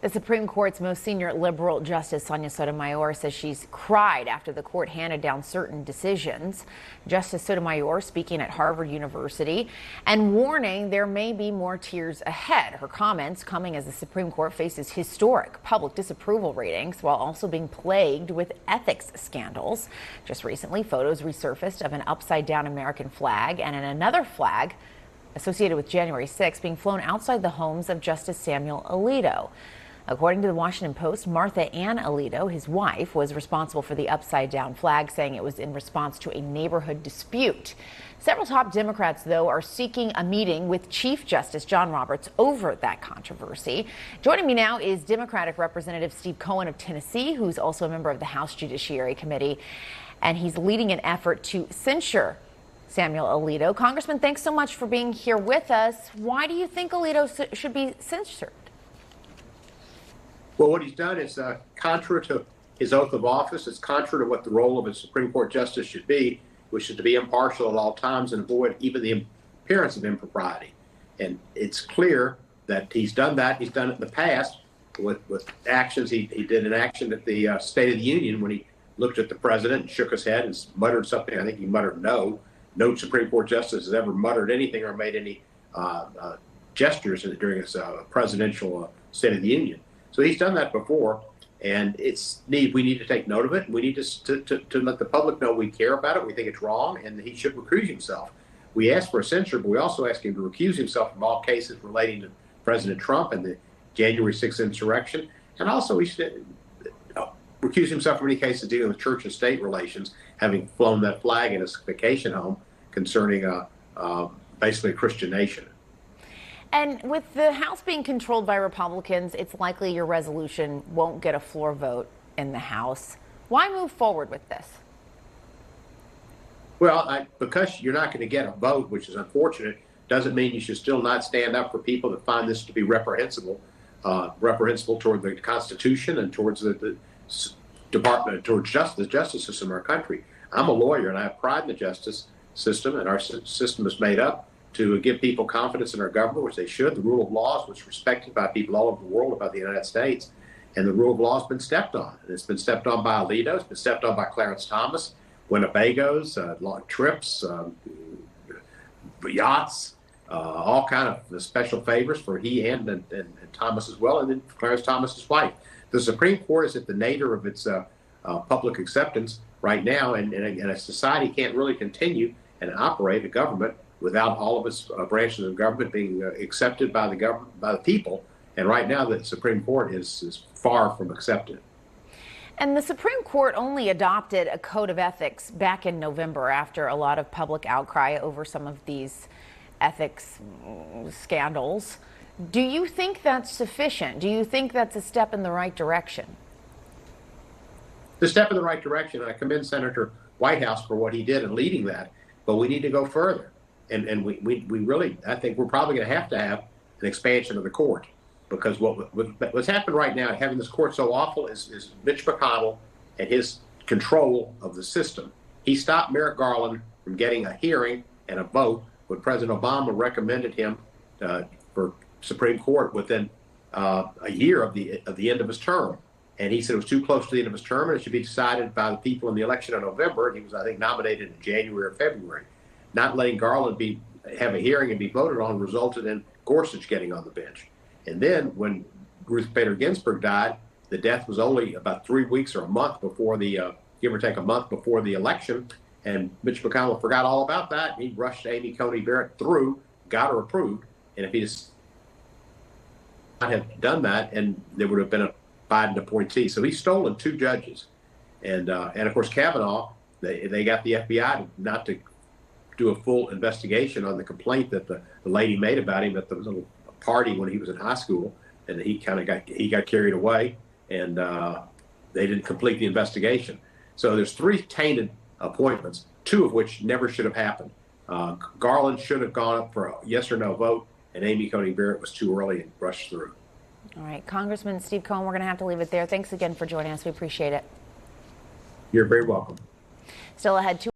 The Supreme Court's most senior liberal Justice Sonia Sotomayor says she's cried after the court handed down certain decisions. Justice Sotomayor speaking at Harvard University and warning there may be more tears ahead. Her comments coming as the Supreme Court faces historic public disapproval ratings while also being plagued with ethics scandals. Just recently, photos resurfaced of an upside-down American flag and another flag associated with January 6th being flown outside the homes of Justice Samuel Alito. According to the Washington Post, Martha Ann Alito, his wife, was responsible for the upside-down flag, saying it was in response to a neighborhood dispute. Several top Democrats, though, are seeking a meeting with Chief Justice John Roberts over that controversy. Joining me now is Democratic Representative Steve Cohen of Tennessee, who's also a member of the House Judiciary Committee, and he's leading an effort to censure Samuel Alito. Congressman, thanks so much for being here with us. Why do you think Alito should be censured? Well, what he's done is contrary to his oath of office. It's contrary to what the role of a Supreme Court justice should be, which is to be impartial at all times and avoid even the appearance of impropriety. And it's clear that he's done that. He's done it in the past with actions. He did an action at the State of the Union when he looked at the president and shook his head and muttered something. I think he muttered no. No Supreme Court justice has ever muttered anything or made any gestures during his presidential State of the Union. So he's done that before, and we need to take note of it. We need to let the public know we care about it. We think it's wrong, and he should recuse himself. We asked for a censure, but we also asked him to recuse himself from all cases relating to President Trump and the January 6th insurrection, and also he should recuse himself from any cases dealing with church and state relations, having flown that flag in his vacation home concerning basically a Christian nation. And with the House being controlled by Republicans, it's likely your resolution won't get a floor vote in the House. Why move forward with this? Well, because you're not going to get a vote, which is unfortunate, doesn't mean you should still not stand up for people that find this to be reprehensible toward the Constitution and towards the department, towards the justice system in our country. I'm a lawyer, and I have pride in the justice system, and our system is made up to give people confidence in our government, which they should. The rule of law is respected by people all over the world about the United States, and the rule of law has been stepped on. And it's been stepped on by Alito. It's been stepped on by Clarence Thomas, Winnebagos, long trips, yachts, all kind of special favors for he and Thomas as well, and then Clarence Thomas's wife. The Supreme Court is at the nadir of its public acceptance right now, and a society can't really continue and operate a government without all of its branches of government being accepted by the people. And right now, the Supreme Court is far from accepted. And the Supreme Court only adopted a code of ethics back in November after a lot of public outcry over some of these ethics scandals. Do you think that's sufficient? Do you think that's a step in the right direction? The step in the right direction, and I commend Senator Whitehouse for what he did in leading that, but we need to go further. And we really, I think we're probably going to have an expansion of the court, because what's happened right now, having this court so awful, is Mitch McConnell and his control of the system. He stopped Merrick Garland from getting a hearing and a vote when President Obama recommended him for Supreme Court within a year of the end of his term. And he said it was too close to the end of his term and it should be decided by the people in the election in November. And he was, I think, nominated in January or February. Not letting Garland have a hearing and be voted on resulted in Gorsuch getting on the bench. And then when Ruth Bader Ginsburg died, the death was only about 3 weeks or a month before give or take a month before the election. And Mitch McConnell forgot all about that. He rushed Amy Coney Barrett through, got her approved. And if he just not have done that, and there would have been a Biden appointee. So he's stolen 2 judges. And of course, Kavanaugh, they got the FBI not to do a full investigation on the complaint that the lady made about him at the little party when he was in high school, and he got carried away, and they didn't complete the investigation. So there's 3 tainted appointments, 2 of which never should have happened. Garland should have gone up for a yes or no vote, and Amy Coney Barrett was too early and rushed through. All right, Congressman Steve Cohen, we're going to have to leave it there. Thanks again for joining us. We appreciate it. You're very welcome. Still ahead,